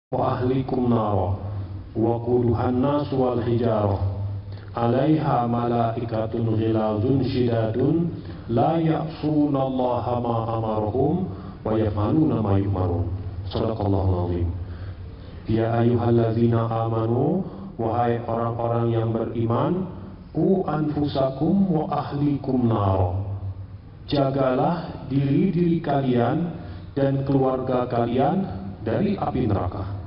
wa ahlikum nara wa quduhan nas wal hijarah 'alaiha malaikatun ghilazun syidadun la ya'sunallaha ma amarahum wa yaf'aluna ma yu'marun. Shadaqallahul azim. Ya ayyuhallazina amanu, wahai orang-orang yang beriman, qu anfusakum wa ahlikum nara. Jagalah diri-diri kalian dan keluarga kalian dari api neraka.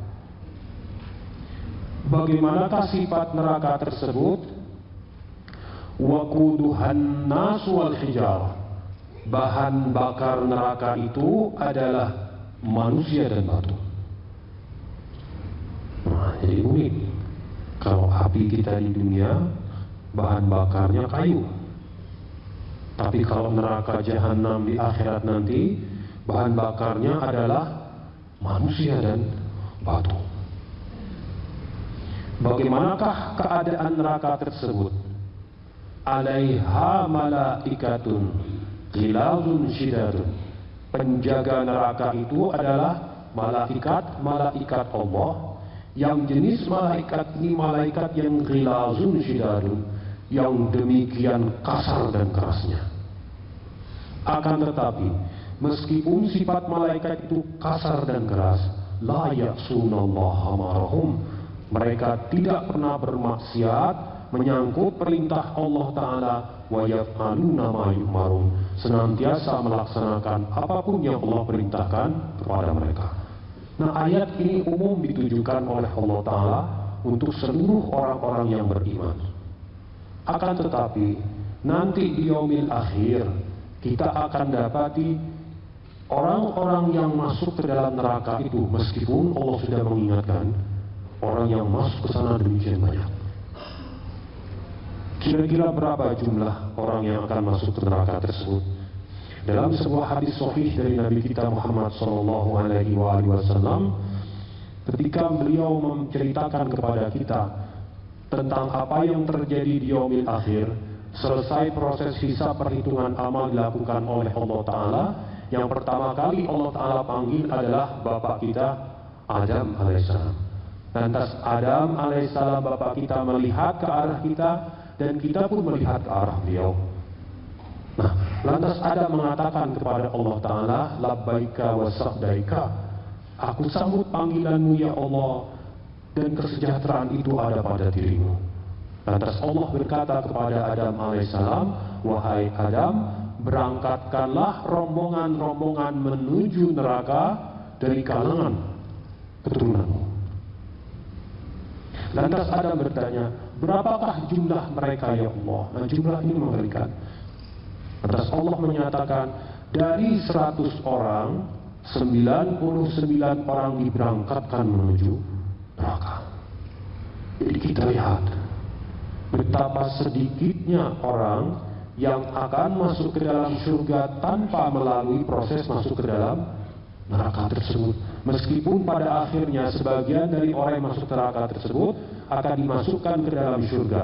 Bagaimanakah sifat neraka tersebut? Waquduhan nas wal hijarah. Bahan bakar neraka itu adalah manusia dan batu. Nah, jadi unik. Kalau api kita di dunia, bahan bakarnya kayu. Tapi kalau neraka jahanam di akhirat nanti, bahan bakarnya adalah manusia dan batu. Bagaimanakah keadaan neraka tersebut? 'Alaiha malaikatun ghilazun syidadun. Penjaga neraka itu adalah malaikat Allah, yang jenis malaikat ini malaikat yang ghilazun syidadun, yang demikian kasar dan kerasnya. Akan tetapi, meskipun sifat malaikat itu kasar dan keras, la ya'sunallaha marahum, mereka tidak pernah bermaksiat menyangkut perintah Allah Ta'ala, wa yaf'aluna ma yu'marun, senantiasa melaksanakan apapun yang Allah perintahkan kepada mereka. Nah, ayat ini umum ditujukan oleh Allah Ta'ala untuk seluruh orang-orang yang beriman. Akan tetapi, nanti di yaumil akhir, kita akan dapati orang-orang yang masuk ke dalam neraka itu, meskipun Allah sudah mengingatkan, orang yang masuk ke sana demikian banyak. Kira-kira berapa jumlah orang yang akan masuk ke neraka tersebut? Dalam sebuah hadis sahih dari Nabi kita Muhammad SAW, ketika beliau menceritakan kepada kita tentang apa yang terjadi di yaumil akhir, selesai proses hisab perhitungan amal dilakukan oleh Allah Ta'ala, yang pertama kali Allah Ta'ala panggil adalah Bapak kita Adam alaihissalam. Lantas Adam alaihissalam, Bapak kita, melihat ke arah kita, dan kita pun melihat ke arah beliau. Nah, lantas Adam mengatakan kepada Allah Ta'ala, labbaika wa sa'daika, aku sambut panggilanmu ya Allah, dan kesejahteraan itu ada pada dirimu. Lantas Allah berkata kepada Adam alaihissalam, wahai Adam, berangkatkanlah rombongan-rombongan menuju neraka dari kalangan keturunanmu. Lantas Adam bertanya, berapakah jumlah mereka ya Allah? Nah, jumlah ini mengerikan. Lantas Allah menyatakan, dari 100 orang, 99 orang diberangkatkan menuju neraka. Jadi kita lihat betapa sedikitnya orang yang akan masuk ke dalam surga tanpa melalui proses masuk ke dalam neraka tersebut. Meskipun pada akhirnya sebagian dari orang yang masuk neraka tersebut akan dimasukkan ke dalam surga,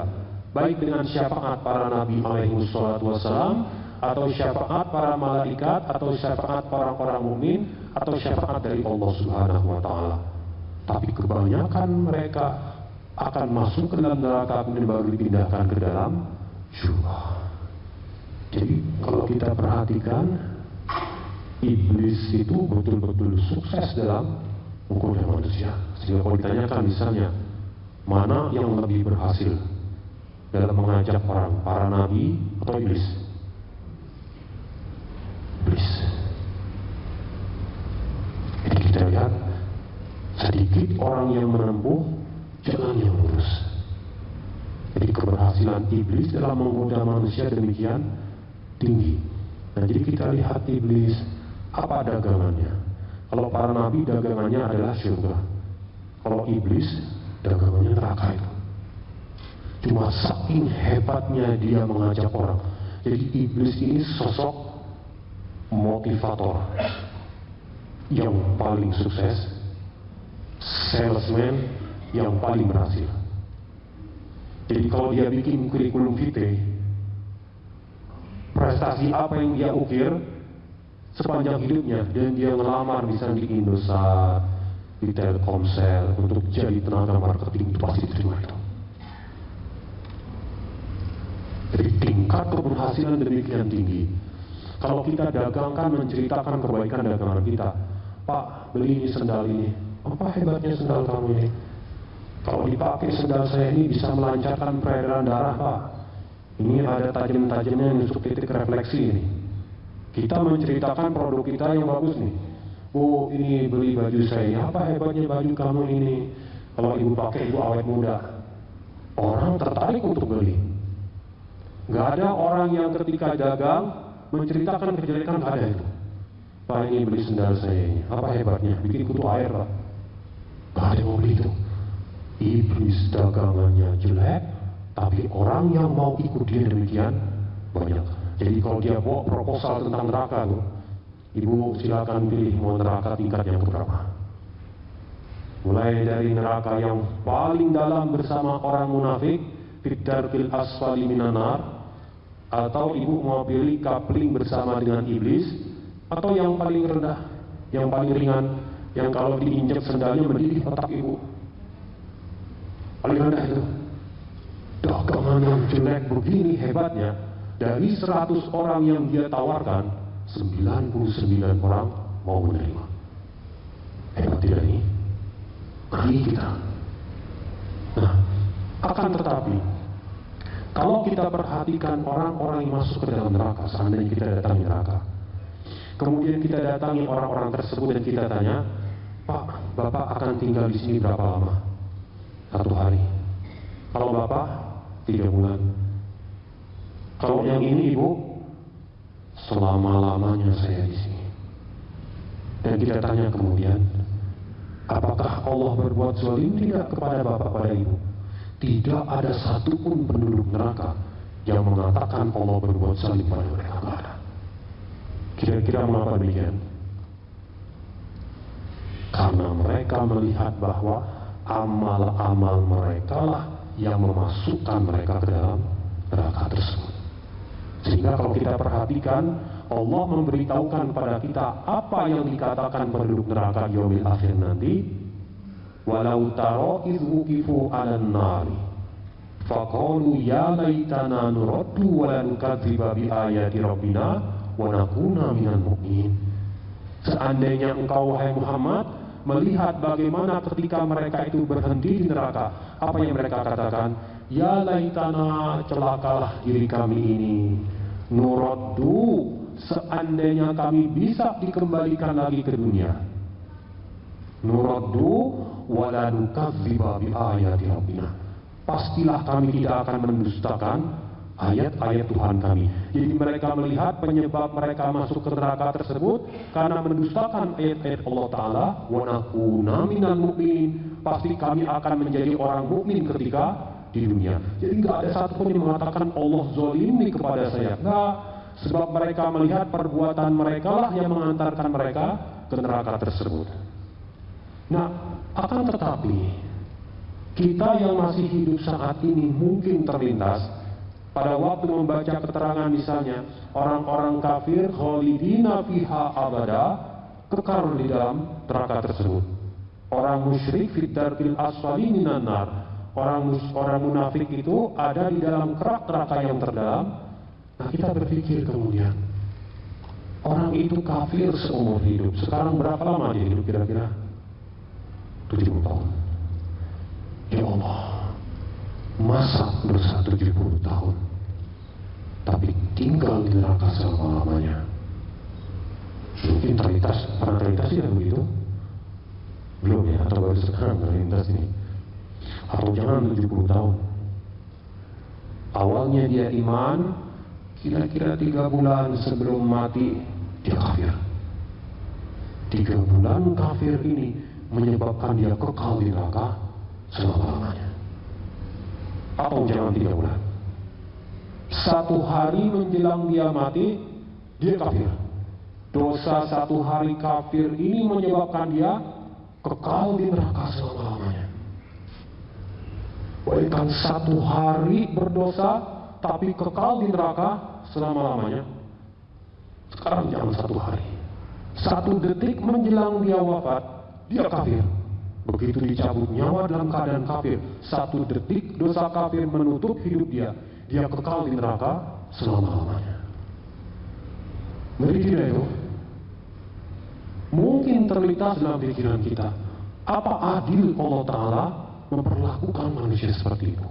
baik dengan syafaat para nabi alaihi wassalatu wassalam, atau syafaat para malaikat, atau syafaat para orang mukmin, atau syafaat dari Allah Subhanahu wa Ta'ala. Tapi kebanyakan mereka akan masuk ke dalam neraka kemudian baru dipindahkan ke dalam surga. Jadi kalau kita perhatikan, iblis itu betul-betul sukses dalam menggoda manusia. Sehingga kalau ditanyakan misalnya, mana yang lebih berhasil dalam mengajak orang, para nabi atau iblis? Iblis. Jadi kita lihat, sedikit orang yang menempuh jalan yang lurus. Jadi keberhasilan iblis dalam menggoda manusia demikian tinggi. Nah, jadi kita lihat iblis, apa dagangannya? Kalau para nabi dagangannya adalah surga. Kalau iblis dagangannya neraka itu. Cuma saking hebatnya dia mengajak orang. Jadi iblis ini sosok motivator yang paling sukses, salesman yang paling berhasil. Jadi kalau dia bikin kurikulum vitae, prestasi apa yang dia ukir sepanjang hidupnya, dan dia ngelamar misalnya di Indosat, di Telkomsel untuk jadi tenaga marketing itu pasti diterima itu. Jadi tingkat keberhasilan demikian tinggi. Kalau kita dagangkan, menceritakan kebaikan dagangan kita, Pak, beli ini sendal ini, apa hebatnya sendal kamu ini? Kalau dipakai sendal saya ini bisa melancarkan peredaran darah, Pak. Ini ada tajam-tajamnya yang nusuk titik refleksi ini. Kita menceritakan produk kita yang bagus nih. Oh, ini beli baju saya, apa hebatnya baju kamu ini? Kalau ibu pakai, ibu awet muda. Orang tertarik untuk beli. Gak ada orang yang ketika dagang menceritakan kejelekan, gak ada itu. Pak, ini beli sendal saya ini, apa hebatnya? Bikin kutu air, Pak. Gak ada yang mau beli itu. Iblis dagangannya jelek, tapi orang yang mau ikut dia demikian banyak. Jadi kalau dia bawa proposal tentang neraka tuh, ibu silakan pilih mau neraka tingkat yang berapa. Mulai dari neraka yang paling dalam bersama orang munafik, fid-darkil asfali minan nar, atau ibu mau pilih kapling bersama dengan iblis, atau yang paling rendah, yang paling ringan, yang kalau diinjak sendalnya mendidih otak ibu. Paling rendah itu. Dagangan yang jelek begini hebatnya, dari 100 orang yang dia tawarkan, 99 orang mau menerima. Hebat tidak ini? Ngeri kita. Nah, akan tetapi, kalau kita perhatikan orang-orang yang masuk ke dalam neraka, seandainya kita datangi neraka, kemudian kita datangi orang-orang tersebut dan kita tanya, Pak, Bapak akan tinggal di sini berapa lama? 1 hari. Kalau Bapak 3 bulan. Kalau yang ini Ibu, selama-lamanya saya di sini. Dan kita tanya kemudian, apakah Allah berbuat zalim tidak kepada Bapak pada Ibu? Tidak ada satupun penduduk neraka yang mengatakan Allah berbuat zalim pada mereka. Tidak ada. Kira-kira mengapa demikian? Karena mereka melihat bahwa amal-amal mereka lah yang memasukkan mereka ke dalam neraka tersebut. Sehingga kalau kita perhatikan, Allah memberitahukan kepada kita apa yang dikatakan penduduk neraka yaumil akhir nanti. Walau taro idh wuqifu 'alan nari faqalu ya laitana nuraddu wa la nukadziba bi ayati rabbina wa nakuna minal mu'minin. Seandainya engkau wahai Muhammad melihat bagaimana ketika mereka itu berhenti di neraka, apa yang mereka katakan? Ya laitana, celakalah diri kami ini, nuraddu, seandainya kami bisa dikembalikan lagi ke dunia, nuraddu wala nukadziba bi ayati rabbina, pastilah kami tidak akan mendustakan ayat-ayat Tuhan kami. Jadi mereka melihat penyebab mereka masuk ke neraka tersebut karena mendustakan ayat-ayat Allah Ta'ala. Wa nakuna minal mu'minin, pasti kami akan menjadi orang mukmin ketika di dunia. Jadi nggak ada satupun yang mengatakan Allah zalimi kepada saya. Nggak, sebab mereka melihat perbuatan mereka lah yang mengantarkan mereka ke neraka tersebut. Nah, akan tetapi kita yang masih hidup saat ini mungkin terlintas pada waktu membaca keterangan misalnya orang-orang kafir khalidina fiha abada, kekal di dalam neraka tersebut. Orang musyrik fid darkil asfali minan nar, orang munafik itu ada di dalam kerak neraka yang terdalam. Nah, kita berpikir kemudian, orang itu kafir seumur hidup, sekarang berapa lama dia hidup kira-kira? 70 tahun. Ya Allah, masa dosa 70 tahun tapi tinggal di neraka selama-lamanya? Mungkin pernah terlintas tidak begitu? Belum ya, atau baru sekarang terlintas ini? Atau jangan 70 tahun. Awalnya dia iman, kira-kira 3 bulan sebelum mati dia kafir. 3 bulan kafir ini menyebabkan dia kekal di neraka selama-lamanya. Atau jangan 3 bulan. 1 hari menjelang dia mati, dia kafir. Dosa 1 hari kafir ini menyebabkan dia kekal di neraka selama-lamanya. Bahkan 1 hari berdosa, tapi kekal di neraka selama-lamanya. Sekarang jangan 1 hari. 1 detik menjelang dia wafat, dia kafir. begitu dicabut nyawa dalam keadaan kafir, 1 detik dosa kafir menutup hidup dia, dia kekal di neraka selama-lamanya. Ngeri tidak itu? Mungkin terlintas dalam pikiran kita, apa adil Allah Ta'ala memperlakukan manusia seperti itu?